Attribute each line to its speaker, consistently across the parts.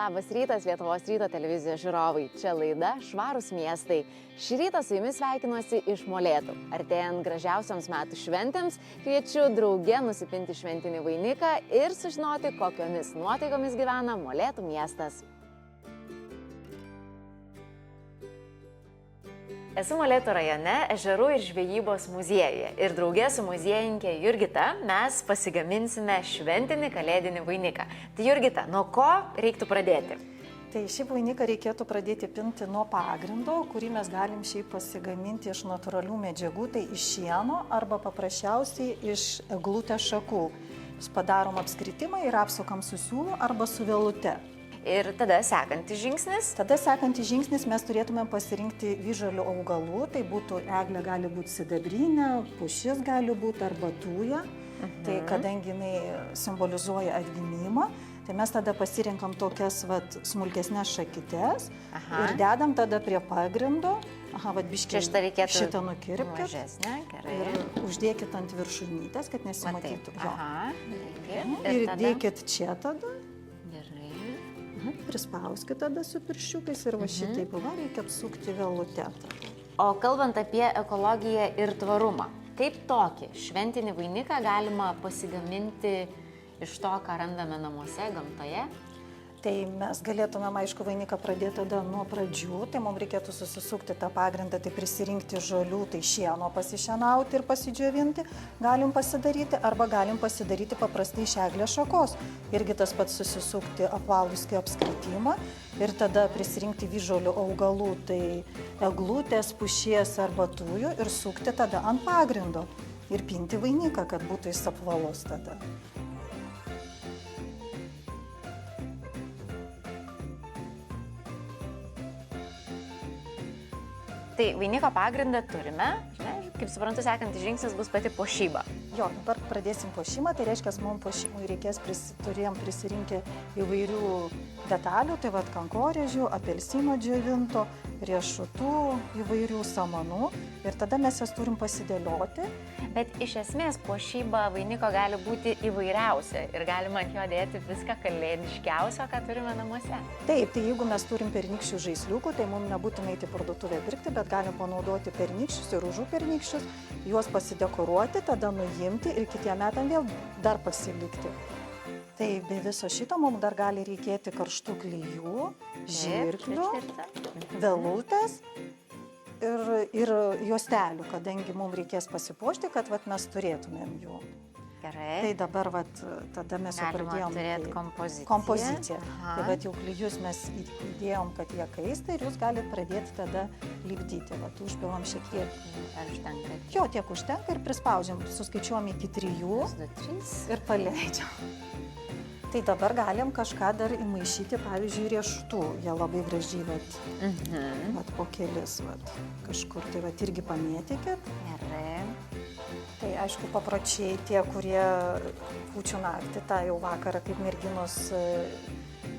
Speaker 1: Labas rytas Lietuvos ryto televizijos žiūrovai. Čia laida Švarūs miestai. Šį rytą su jumis sveikinuosi iš Molėtų. Artėjant gražiausioms metų šventėms, kviečiu drauge nusipinti šventinį vainiką ir sužinoti, kokiomis nuotaikomis gyvena Molėtų miestas. Esu Molėtų rajone ežerų ir žvejybos muziejuje ir draugė su muziejininkė Jurgita mes pasigaminsime šventinį kalėdinį vainiką. Tai Jurgita, nuo ko reiktų pradėti?
Speaker 2: Tai šį vainiką reikėtų pradėti pinti nuo pagrindo, kurį mes galim šiaip pasigaminti iš natūralių medžiagų, tai iš šieno arba paprasčiausiai iš eglutės šakų. Padarom apskritimą ir apsukam su siūlu arba su vielute.
Speaker 1: Ir tada sekantis žingsnis?
Speaker 2: Tada sekantis žingsnis mes turėtume pasirinkti vyžalių augalų, tai būtų eglė gali būti sidabrinė, pušis gali būti arba tuja. Tai kadangi jinai simbolizuoja atgimimą, tai mes tada pasirinkam tokias smulkesnės šakytes ir dedam tada prie pagrindo. Biškį šitą nukirpkit.
Speaker 1: Mažesnė, gerai.
Speaker 2: Ir uždėkit ant viršūnytės, kad nesimatytų.
Speaker 1: Ir
Speaker 2: dėkit čia tada. Prispauskit tada su pirščiukais ir va šitaip reikia apsukti vielutę.
Speaker 1: O kalbant apie ekologiją ir tvarumą, kaip tokį šventinį vainiką galima pasigaminti iš to, ką randame namuose, gamtoje?
Speaker 2: Tai mes galėtumėm, aišku, vainiką pradėti tada nuo pradžių, tai mums reikėtų susisukti tą pagrindą, tai prisirinkti žolių, tai šieno pasišienauti ir pasidžiovinti, galim pasidaryti, arba galim pasidaryti paprastai iš eglės šakos. Irgi tas pats susisukti apvaluskį apskritimą ir tada prisirinkti vyžolių augalų, tai eglutės, pušies arba tujų ir sukti tada ant pagrindo ir pinti vainiką, kad būtų jis apvalus tada.
Speaker 1: Tai vainiko pagrindą turime, kaip suprantu, sekantis žingsnis bus pati puošyba.
Speaker 2: Jo, dabar pradėsim puošimą, tai reiškia, mums puošimui turėjom prisirinkę įvairių detalių, tai kankorėžių, apelsino džiovinto, riešutų, įvairių samanų ir tada mes jas turim pasidėlioti.
Speaker 1: Bet iš esmės puošyba vainiko gali būti įvairiausia ir galima ant jo dėti viską kalėdiškiausio, ką turime namuose.
Speaker 2: Taip, tai jeigu mes turim pernykščių žaisliukų, tai mums nebūtinai į parduotuvę pirkti, bet galim panaudoti pernykščius ir užų pernykščius, juos pasidekoruoti, tada nuimti ir kitiem metam vėl dar pasilikti. Tai be viso šito mums dar gali reikėti karštų klijų, žirklių, vielutės ir juostelių, kadangi mums reikės pasipuošti, kad mes turėtumėm jų.
Speaker 1: Gerai.
Speaker 2: Tai dabar tada mes jau pradėjom
Speaker 1: turėti
Speaker 2: kompoziciją. Tai jau klijus mes įdėjom, kad jie kaista ir jūs galite pradėti tada lipdyti. Užpilam šiek tiek.
Speaker 1: Ar užtenka?
Speaker 2: Jo, tiek užtenka ir prispaudžiam, suskaičiuom iki 3 ir paleidžiam. Tai dabar galim kažką dar įmaišyti, pavyzdžiui, riešutų. Jie labai gražiai, po kelis, kažkur, tai irgi pamėtykit.
Speaker 1: Gerai.
Speaker 2: Tai aišku, papročiai tie, kurie kūčių naktį, tą jau vakarą, kaip merginos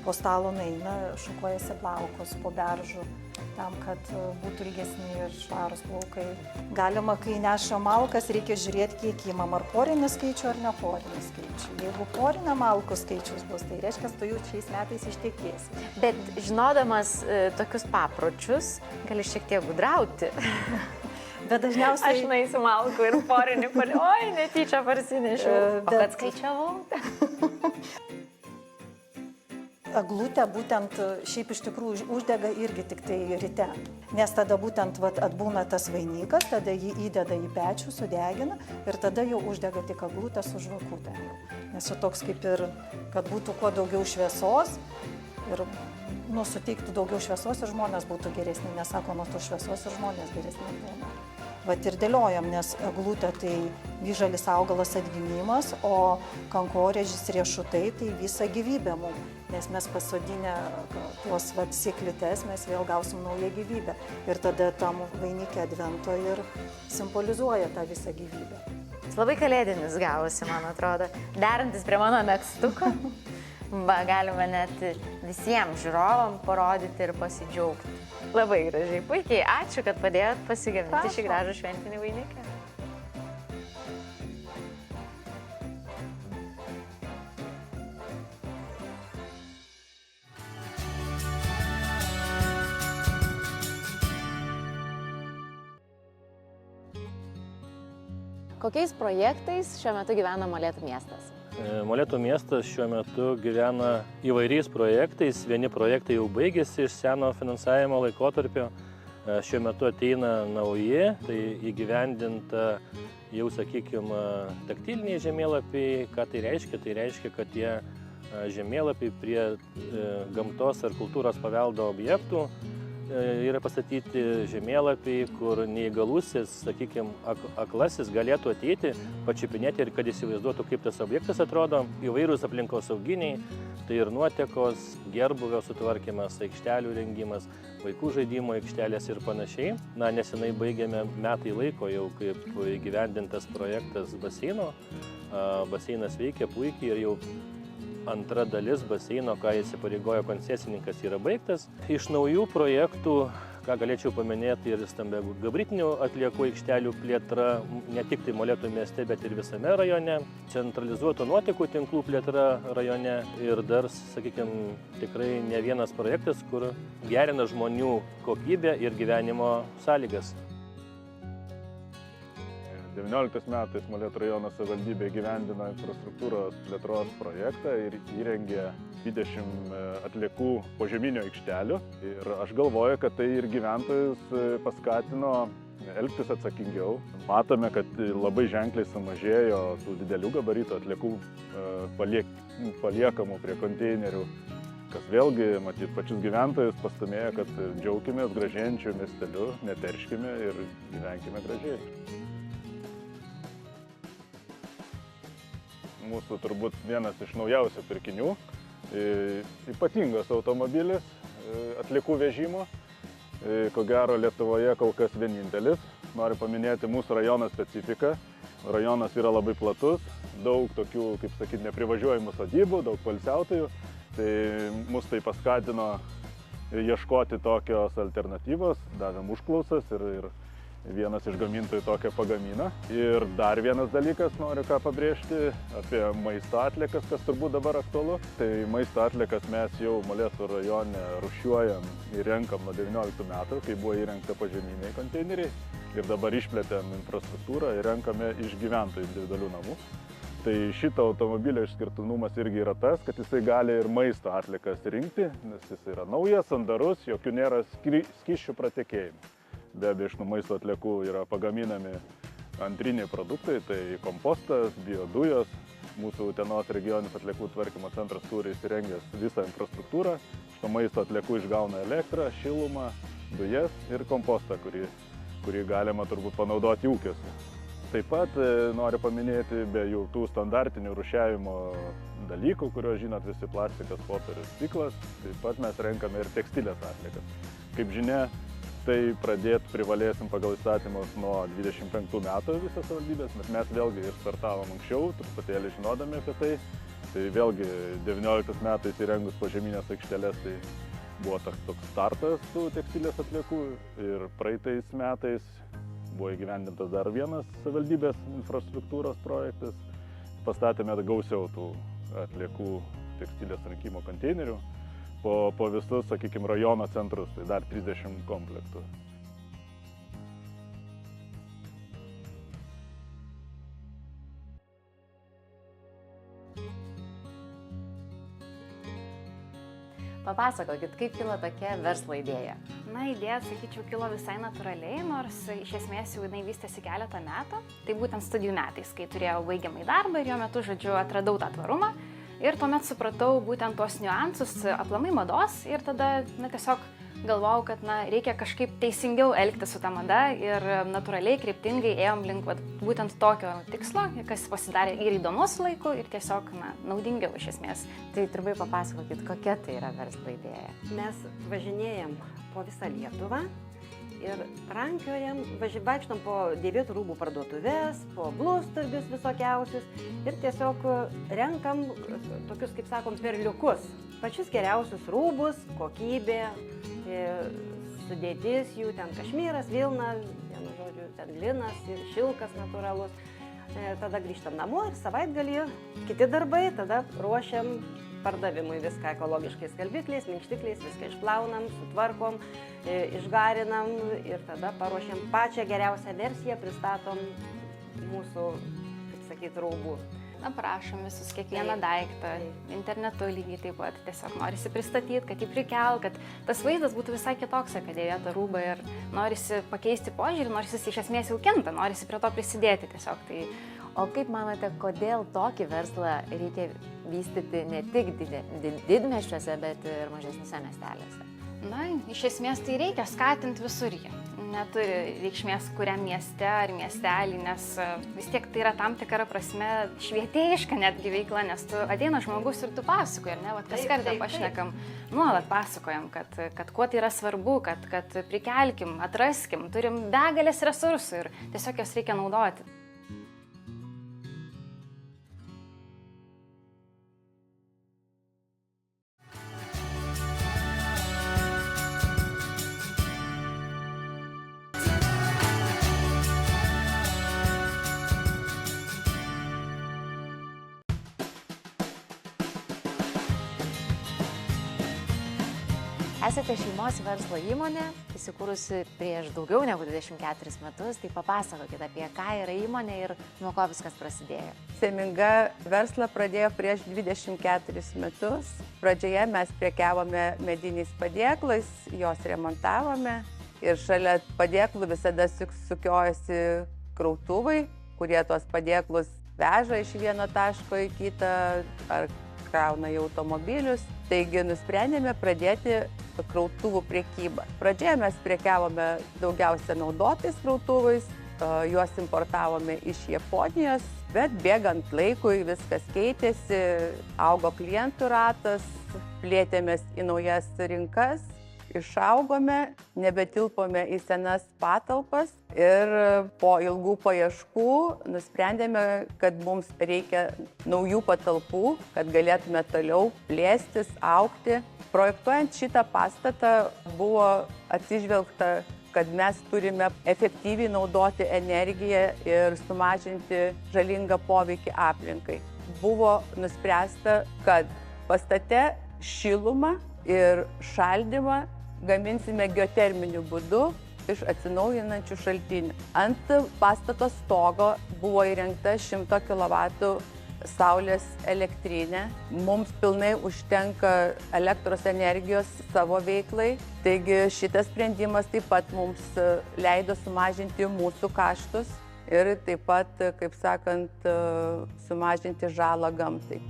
Speaker 2: po stalo nueina, šukuojasi plaukus po beržų, tam, kad būtų ilgesni ir švarūs plaukai. Galima, kai neša malkas, reikia žiūrėti, kiek įmam, ar porinį skaičių, ar ne porinį skaičių. Jeigu porinė malkų skaičius bus, tai reiškia, tu jau šiais metais ištekėsi.
Speaker 1: Bet žinodamas tokius papročius, gali šiek tiek gudrauti.
Speaker 2: Bet dažniausiai...
Speaker 1: Aš naisiu malkų ir porinį, oi, netyčia parsinešiau. O kad skaičiavau.
Speaker 2: Eglutė būtent šiaip iš tikrųjų uždega irgi tik tai ryte, nes tada būtent atbūna tas vainikas, tada jį įdeda į pečių, sudegina ir tada jau uždega tik eglutę su žvakutėm. Nes jau toks kaip ir, kad būtų kuo daugiau šviesos ir suteiktų daugiau šviesos ir žmonės būtų geresni, nes sako, nuo to šviesos ir žmonės geresni būna. Ir dėliojam, nes eglutė tai vyžalis augalas atgimimas, o kankorėžis riešutai tai visa gyvybė mums. Nes mes pasodinę tuos sėklites, mes vėl gausim naują gyvybę. Ir tada tam vainikė advento ir simbolizuoja tą visą gyvybę.
Speaker 1: Labai kalėdinis gavosi, man atrodo. Derantis prie mano megztuko, galima net visiems žiūrovam parodyti ir pasidžiaugti. Labai gražiai, puikiai. Ačiū, kad padėjot pasigaminti šį gražų šventinį vainiką. Kokiais projektais šiuo metu gyvena Molėtų miestas?
Speaker 3: Molėtų miestas šiuo metu gyvena įvairiais projektais. Vieni projektai jau baigėsi iš seno finansavimo laikotarpio. Šiuo metu ateina nauji, tai įgyvendinta jau, sakykime, taktiliniai žemėlapiai. Ką tai reiškia? Tai reiškia, kad tie žemėlapiai prie gamtos ar kultūros paveldo objektų yra pastatyti žemėlapiai, kur neįgalusis, sakykime, aklasis galėtų ateiti, pačiupinėti ir kad įsivaizduotų, kaip tas objektas atrodo. Įvairūs aplinkosauginiai, tai ir nuotekos, gerbūvio sutvarkymas, aikštelių rengimas, vaikų žaidimo aikštelės ir panašiai. Nesenai baigėme metai laiko jau kaip įgyvendintas projektas baseino. Baseinas veikia puikiai ir jau antra dalis baseino, ką įsipareigojo koncesininkas, yra baigtas. Iš naujų projektų, ką galėčiau paminėti, ir stambiagabritinių atliekų aikštelių plėtra, ne tik tai Molėtų mieste, bet ir visame rajone. Centralizuotų nuotekų tinklų plėtra rajone ir dar, sakykime, tikrai ne vienas projektas, kur gerina žmonių kokybę ir gyvenimo sąlygas.
Speaker 4: 19 metais Molėtų rajono savivaldybė įgyvendino infrastruktūros plėtros projektą ir įrengė 20 atliekų požeminių aikštelių. Ir aš galvoju, kad tai ir gyventojus paskatino elgtis atsakingiau. Matome, kad labai ženkliai sumažėjo tų didelių gabaritų atliekų paliekamų prie konteinerių, kas vėlgi, matyt, pačius gyventojus pastumėjo, kad džiaukimės gražėjančiu miesteliu, neterškime ir gyvenkime gražiai. Mūsų turbūt vienas iš naujausių pirkinių, ypatingas automobilis atliekų vežimo, ko gero Lietuvoje kol kas vienintelis. Noriu paminėti mūsų rajono specifiką. Rajonas yra labai platus, daug tokių, kaip sakyti, neprivažiuojamų sodybų, daug poilsiautojų. Tai mus tai paskatino ieškoti tokios alternatyvos, davėm užklausas ir vienas iš gamintojų tokią pagamina. Ir dar vienas dalykas, noriu ką pabrėžti, apie maisto atliekas, kas turbūt dabar aktualu. Tai maisto atliekas mes jau Molėtų rajone rūšiuojam ir renkam nuo 19 metų, kai buvo įrengta požeminiai konteineriai. Ir dabar išplėtėm infrastruktūrą ir renkame iš gyventojų individualių namų. Tai šito automobilio išskirtinumas irgi yra tas, kad jisai gali ir maisto atliekas rinkti, nes jis yra naujas, sandarus, jokių nėra skysčių pratekėjimų. Be abejo, iš maisto atliekų yra pagaminami antriniai produktai, tai kompostas, biodujos. Mūsų Utenos regioninis atliekų tvarkymo centras turi įsirengęs visą infrastruktūrą. Šito maisto atliekų išgauna elektrą, šilumą, dujas ir kompostą, kurį galima turbūt panaudoti ūkiuose. Taip pat noriu paminėti be jau tų standartinių rūšiavimo dalykų, kuriuos žinot visi: plastikas, popierius, stiklas. Taip pat mes renkame ir tekstilės atliekas. Kaip žinia, tai pradėti privalėsim pagal įstatymus nuo 25 metų visas savivaldybės, bet mes vėlgi ir startavom anksčiau, truputėlį žinodami apie tai. Tai vėlgi 19 metais įrengus požeminės aikšteles, tai buvo toks startas tų tekstilės atliekų ir praeitais metais buvo įgyvendintas dar vienas savivaldybės infrastruktūros projektas. Pastatėme gausiau tų atliekų tekstilės rinkimo konteinerių. Po visus, sakykime, rajono centrus, tai dar 30 komplektų.
Speaker 1: Papasakokit, kaip kilo tokia verslo idėja?
Speaker 5: Idėja, sakyčiau, kilo visai natūraliai, nors iš esmės jau jinai vystėsi keletą metų. Tai būtent studijų metais, kai turėjau baigiamąjį darbą ir jo metu, žodžiu, atradau tą tvarumą. Ir tuomet supratau būtent tuos niuansus aplamai mados ir tada tiesiog galvojau, kad reikia kažkaip teisingiau elgtis su ta mada ir natūraliai, kryptingai ėjom link būtent tokio tikslo, kas pasidarė ir įdomu su laiku ir tiesiog naudingiau iš esmės.
Speaker 1: Tai trumpai papasakokit, kokia tai yra verslo idėja.
Speaker 6: Mes važinėjam po visą Lietuvą ir rankiojam, vaikštom po dėvėtų rūbų parduotuvės, po blusturgius visokiausius ir tiesiog renkam tokius, kaip sakom, perliukus. Pačius geriausius rūbus, kokybė, sudėtis jų, ten kašmyras, vilna, vienu žodžiu, ten linas ir šilkas natūralus. Tada grįžtam namo ir savaitgalį kiti darbai, tada ruošiam pardavimui viską ekologiškais skalbikliais, minkštikliais, viską išplaunam, sutvarkom, išgarinam ir tada paruošiam pačią geriausią versiją, pristatom mūsų, kaip sakyti, rūbų.
Speaker 5: Aprašom visus kiekvieną
Speaker 6: Taip,
Speaker 5: daiktą, internetu lygiai taip pat. Tiesiog norisi pristatyti, kad jį prikel, kad tas vaizdas būtų visai kitoks, kad dėvėta rūba ir norisi pakeisti požiūrį, norisi iš esmės jau kinta, norisi prie to prisidėti tiesiog. Tai
Speaker 1: O kaip manote, kodėl tokį verslą reikia vystyti ne tik didmiesčiuose, bet ir mažesniuose miesteliuose?
Speaker 5: Na, iš esmės tai reikia skatinti visur jį. Neturi reikšmės kuriam mieste ar miestelį, nes vis tiek tai yra tam tikra prasme švietėjiška netgi veikla, nes tu ateina žmogus ir tu pasakoji, ar ne? Vat kas kartą pašnekam, nuolat pasakojam, kad kuo tai yra svarbu, kad prikelkim, atraskim, turim begalės resursų ir tiesiog jos reikia naudoti.
Speaker 1: Esate šeimos verslo įmonė, įsikūrusi prieš daugiau negu 24 metus, tai papasakokite apie ką yra įmonė ir nuo ko viskas prasidėjo.
Speaker 7: Sėminga verslą pradėjo prieš 24 metus. Pradžioje mes prekiavome mediniais padėklais, juos remontavome ir šalia padėklų visada sukiojasi krautuvai, kurie tos padėklus veža iš vieno taško į kitą ar krauna į automobilius. Taigi nusprendėme pradėti krautuvų prekybą. Pradžioje mes prekiavome daugiausia naudotais krautuvais, juos importavome iš Japonijos, bet bėgant laikui viskas keitėsi, augo klientų ratas, plėtėmės į naujas rinkas, išaugome, nebetilpome į senas patalpas ir po ilgų paieškų nusprendėme, kad mums reikia naujų patalpų, kad galėtume toliau plėstis, augti. Projektuojant šitą pastatą buvo atsižvelgta, kad mes turime efektyviai naudoti energiją ir sumažinti žalingą poveikį aplinkai. Buvo nuspręsta, kad pastate šilumą ir šaldymą gaminsime geoterminiu būdu iš atsinaujinančių šaltinių. Ant pastato stogo buvo įrengta 100 kW saulės elektrinė. Mums pilnai užtenka elektros energijos savo veiklai. Taigi šitas sprendimas taip pat mums leido sumažinti mūsų kaštus ir taip pat, kaip sakant, sumažinti žalą gamtai.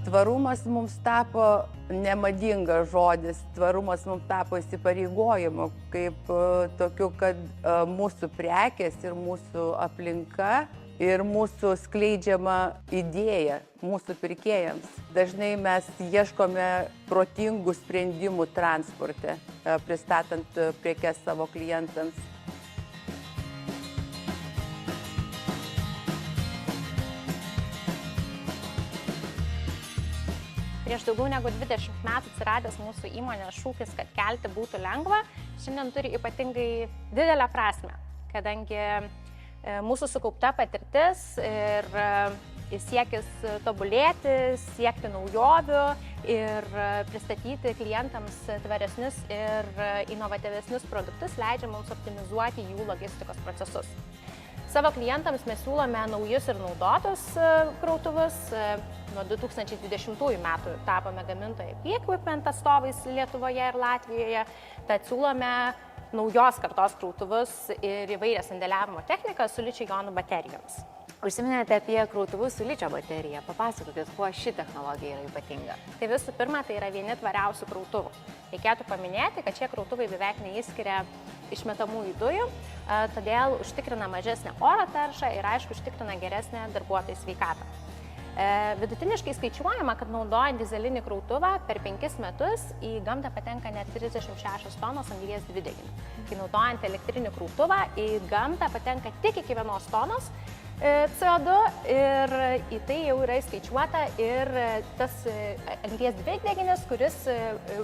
Speaker 7: Tvarumas mums tapo nemadingas žodis, tvarumas mums tapo įsipareigojimu, kaip tokiu, kad mūsų prekės ir mūsų aplinka ir mūsų skleidžiama idėja mūsų pirkėjams. Dažnai mes ieškome protingų sprendimų transporte, pristatant prekes savo klientams.
Speaker 8: Prieš daugiau negu 20 metų atsiradęs mūsų įmonės šūkis, kad kelti būtų lengva, šiandien turi ypatingai didelę prasmę, kadangi mūsų sukaupta patirtis ir siekis tobulėti, siekti naujovių ir pristatyti klientams tvaresnius ir inovatyvesnius produktus leidžia mums optimizuoti jų logistikos procesus. Savo klientams mes siūlome naujus ir naudotus krautuvus. Nuo 2020 metų tapome gamintojai P-Equipment atstovais Lietuvoje ir Latvijoje. Tad siūlome naujos kartos krautuvus ir įvairią sandėliavimo techniką su ličio-jonų baterijomis.
Speaker 1: Užsiminėte apie krautuvus su ličio baterija. Papasakokit, kuo ši technologija yra ypatinga.
Speaker 8: Tai visų pirma, tai yra vieni tvariausių krautuvų. Reikėtų paminėti, kad šie krautuvai beveik neįskiria išmetamųjų dujų, todėl užtikrina mažesnę oro taršą ir aišku užtikrina geresnę darbuotojų sveikatą. Vidutiniškai skaičiuojama, kad naudojant dizelinį krautuvą per 5 metus į gamtą patenka net 36 tonos anglies dvideginio. Kai naudojant elektrinį krautuvą į gamtą patenka tik iki 1 tonos CO2 ir į tai jau yra įskaičiuota ir tas anglies dvideginis, kuris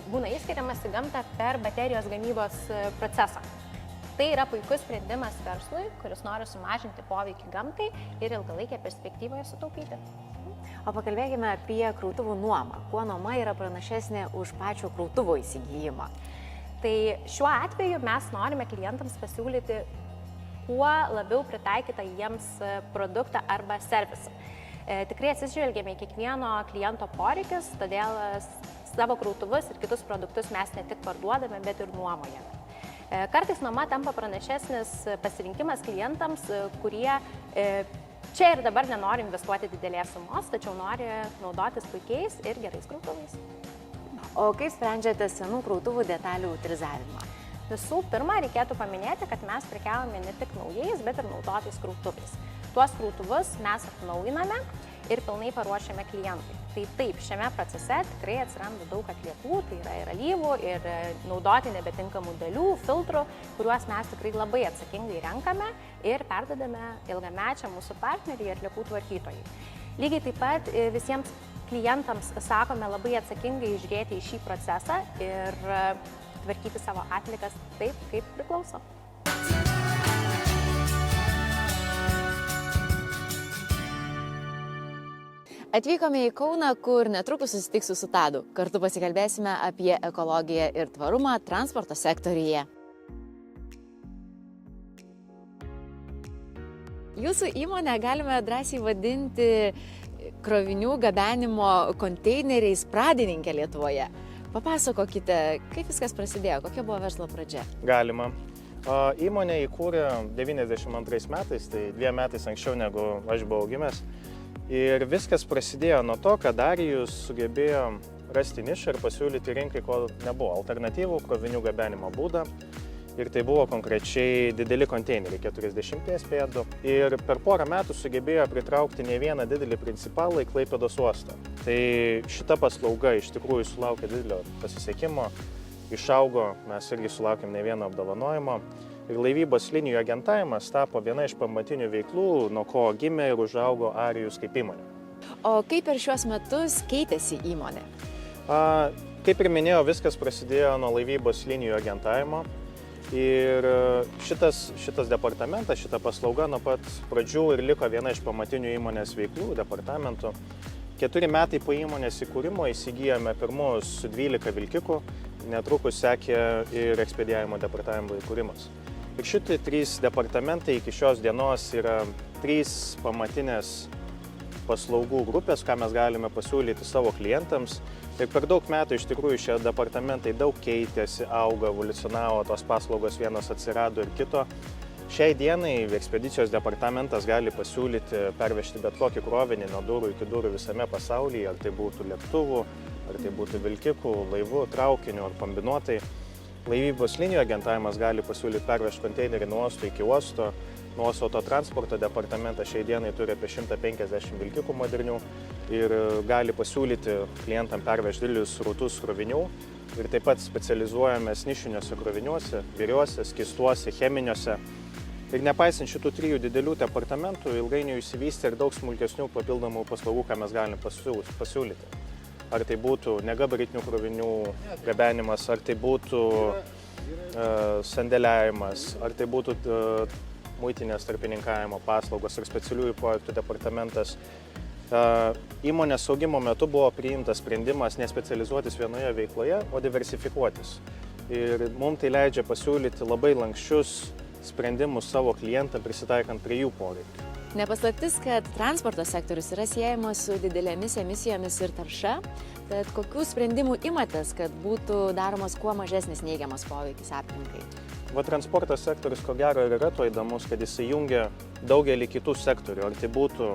Speaker 8: būna įskiriamas į gamtą per baterijos gamybos procesą. Tai yra puikus sprendimas verslui, kuris nori sumažinti poveikį gamtai ir ilgalaikę perspektyvoje sutaupyti.
Speaker 1: O pakalbėkime apie krautuvų nuomą. Kuo nuoma yra pranašesnė už pačio krautuvo įsigijimą?
Speaker 8: Tai šiuo atveju mes norime klientams pasiūlyti kuo labiau pritaikytą jiems produktą arba servisą. Tikrai atsižvelgėme į kiekvieno kliento poreikius, todėl savo krautuvus ir kitus produktus mes ne tik parduodame, bet ir nuomojame. Kartais nuoma tampa pranašesnis pasirinkimas klientams, kurie čia ir dabar nenori investuoti didelės sumos, tačiau nori naudotis puikiais ir gerais krautuvais.
Speaker 1: O kaip sprendžiate senų krautuvų detalių utilizavimą?
Speaker 8: Visų pirma, reikėtų paminėti, kad mes prekiaujame ne tik naujais, bet ir naudotais krautuvais. Tuos krautuvus mes atnaujiname ir pilnai paruošiame klientui. Tai taip, šiame procese tikrai atsiranda daug atliekų, tai yra ir alyvų, ir naudoti nebetinkamų dalių, filtrų, kuriuos mes tikrai labai atsakingai renkame ir perdodame ilgamečiam mūsų partneriui atliekų tvarkytojai. Lygiai taip pat visiems klientams sakome labai atsakingai žiūrėti į šį procesą ir tvarkyti savo atliekas taip, kaip priklauso.
Speaker 1: Atvykome į Kauną, kur netrukus susitiksiu su Tadu. Kartu pasikalbėsime apie ekologiją ir tvarumą transporto sektoriuje. Jūsų įmonę galime drąsiai vadinti krovinių gabenimo konteineriais pradininkę Lietuvoje. Papasakokite, kaip viskas prasidėjo, kokia buvo verslo pradžia?
Speaker 9: Galima. Įmonė įkūrė 92 metais, tai 2 metais anksčiau negu aš buvau gimęs. Ir viskas prasidėjo nuo to, kad Arijus sugebėjo rasti nišą ir pasiūlyti rinkai, ko nebuvo, alternatyvų krovinių gabenimo būdą. Ir tai buvo konkrečiai dideli konteineriai, 40 pėdų. Ir per porą metų sugebėjo pritraukti ne vieną didelį principalą į Klaipėdos uostą. Tai šita paslauga iš tikrųjų sulaukė didelio pasisekimo, išaugo, mes irgi sulaukėm ne vieno apdovanojimo. Ir laivybos linijų agentavimas tapo viena iš pamatinių veiklų, nuo ko gimė ir užaugo Arijus kaip įmonė.
Speaker 1: O kaip per šiuos metus keitėsi įmonė?
Speaker 9: Kaip ir minėjau, viskas prasidėjo nuo laivybos linijų agentavimo. Ir šitas departamentas, šita paslauga nuo pat pradžių ir liko viena iš pamatinių įmonės veiklų departamentų. 4 metai po įmonės įkūrimo įsigijome pirmus 12 vilkikų, netrukus sekė ir ekspedijavimo departamento įkūrimas. Ir šitie 3 departamentai iki šios dienos yra 3 pamatinės paslaugų grupės, ką mes galime pasiūlyti savo klientams. Ir per daug metų iš tikrųjų šie departamentai daug keitėsi, augo, evoliucionavo, tos paslaugos vienos atsirado ir kito. Šiai dienai ekspedicijos departamentas gali pasiūlyti pervežti bet kokį krovinį nuo durų iki durų visame pasaulyje, ar tai būtų lėktuvų, ar tai būtų vilkikų, laivų, traukinių ar kombinuotai. Laivybos linijų agentavimas gali pasiūlyti pervežti konteinerį nuo uosto iki uosto. Nuosto transporto departamentas šiai dienai turi apie 150 vilkikų modernių ir gali pasiūlyti klientam pervežti didelius srautus krovinių. Ir taip pat specializuojamės nišiniuose kroviniuose, biriuose, skystuose, cheminiuose. Ir nepaisant šitų 3 didelių departamentų, ilgainiui išsivystė ir daug smulkesnių papildomų paslaugų, ką mes galime pasiūlyti. Ar tai būtų negabaritinių krovinių gabenimas, ar tai būtų sandėliavimas, ar tai būtų muitinės tarpininkavimo paslaugos ar specialiųjų projektų departamentas. Įmonės augimo metu buvo priimtas sprendimas nespecializuotis vienoje veikloje, o diversifikuotis. Ir mums tai leidžia pasiūlyti labai lanksčius sprendimus savo klientą prisitaikant prie jų poreikių.
Speaker 1: Nepaslaptis, kad transporto sektorius yra siejamas su didelėmis emisijomis ir tarša, tad kokių sprendimų imatės, kad būtų daromas kuo mažesnis neigiamas poveikis aplinkai?
Speaker 9: Transporto sektorius ko gero ir yra to įdomus, kad jis jungia daugelį kitų sektorių, ar tai būtų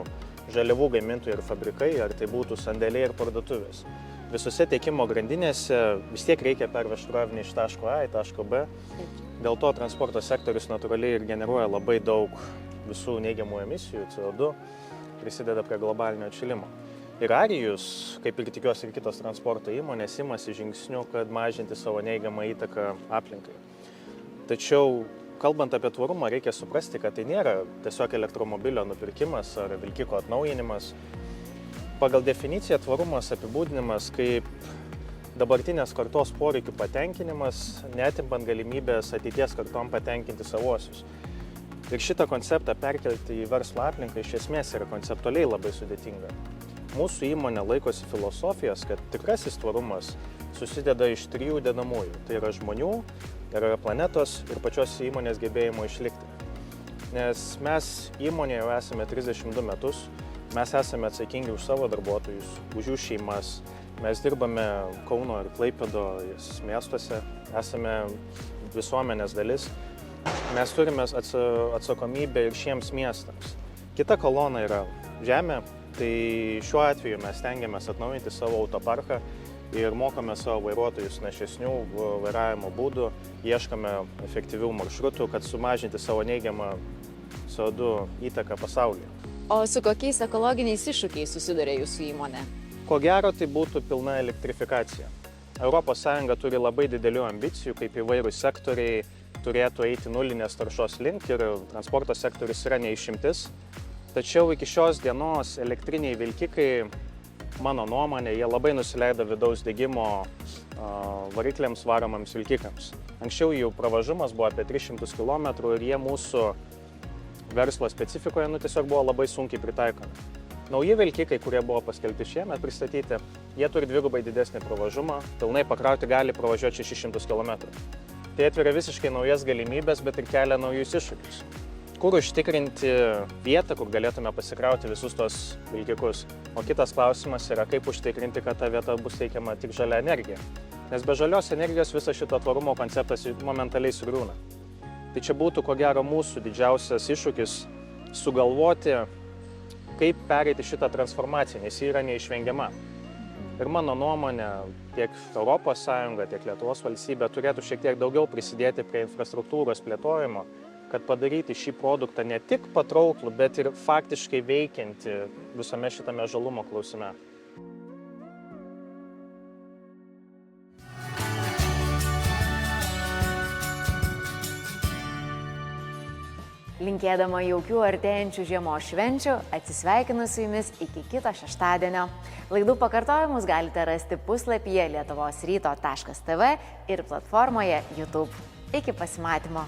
Speaker 9: žaliavų gamintojai ir fabrikai, ar tai būtų sandėliai ir parduotuvės. Visose tiekimo grandinėse vis tiek reikia pervežti krovinį iš taško A į taško B. Dėl to transporto sektorius natūraliai ir generuoja labai daug visų neigiamų emisijų, CO2, prisideda prie globalinio atšilimo. Ir Arijus, kaip ir tikiuosi ir kitos transporto įmonės, imasi žingsnių, kad mažinti savo neigiamą įtaką aplinkai. Tačiau, kalbant apie tvarumą, reikia suprasti, kad tai nėra tiesiog elektromobilio nupirkimas ar vilkiko atnaujinimas. Pagal definiciją tvarumas apibūdinimas kaip dabartinės kartos poreikių patenkinimas, neatimpant galimybės ateities kartom patenkinti savuosius. Ir šitą konceptą perkelti į verslo aplinką iš esmės yra konceptualiai labai sudėtinga. Mūsų įmonė laikosi filosofijos, kad tikrasis tvarumas susideda iš 3 dedamųjų. Tai yra žmonių, yra planetos ir pačios įmonės gebėjimo išlikti. nes mes įmonėje jau esame 32 metus, mes esame atsakingi už savo darbuotojus, už jų šeimas, mes dirbame Kauno ir Klaipėdos miestuose, esame visuomenės dalis, mes turime atsakomybę ir šiems miestams. Kita kolona yra žemė, tai šiuo atveju mes stengiamės atnaujinti savo autoparką ir mokome savo vairuotojus našesnių vairavimo būdų, ieškome efektyvių maršrutų, kad sumažinti savo neigiamą CO2 įtaką pasaulyje.
Speaker 1: O su kokiais ekologiniais iššūkiais susiduria jūsų įmonė?
Speaker 9: Ko gero, tai būtų pilna elektrifikacija. ES turi labai didelių ambicijų, kaip įvairūs sektoriai turėtų eiti nulinės taršos link ir transporto sektorius yra neišimtis. Tačiau iki šios dienos elektriniai vilkikai, mano nuomonė, jie labai nusileido vidaus degimo varikliams varomams vilkikams. Anksčiau jų pravažumas buvo apie 300 km ir jie mūsų verslo specifikoje tiesiog buvo labai sunkiai pritaikomi. Nauji vilkikai, kurie buvo paskelbti šiemet pristatyti, jie turi dvigubai didesnį pravažumą, pilnai pakrauti gali pravažiuoti 600 km. Tai atveria visiškai naujas galimybės, bet ir kelia naujus iššūkius. Kur užtikrinti vietą, kur galėtume pasikrauti visus tos vilkikus. O kitas klausimas yra, kaip užtikrinti, kad ta vieta bus teikiama tik žalia energija. Nes be žalios energijos visas šito tvarumo konceptas momentaliai sugriūna. Tai čia būtų, ko gero, mūsų didžiausias iššūkis sugalvoti, kaip pereiti šitą transformaciją, nes ji yra neišvengiama. Ir mano nuomonė, tiek ES, tiek Lietuvos valstybė turėtų šiek tiek daugiau prisidėti prie infrastruktūros plėtojimo, kad padaryti šį produktą ne tik patrauklų, bet ir faktiškai veikiantį visame šitame žalumo klausime.
Speaker 1: Linkėdama jaukių artėjančių žiemos švenčių, atsisveikinu su jumis iki kito šeštadienio. Laidų pakartojimus galite rasti puslapyje lietuvosryto.tv ir platformoje YouTube. Iki pasimatymo.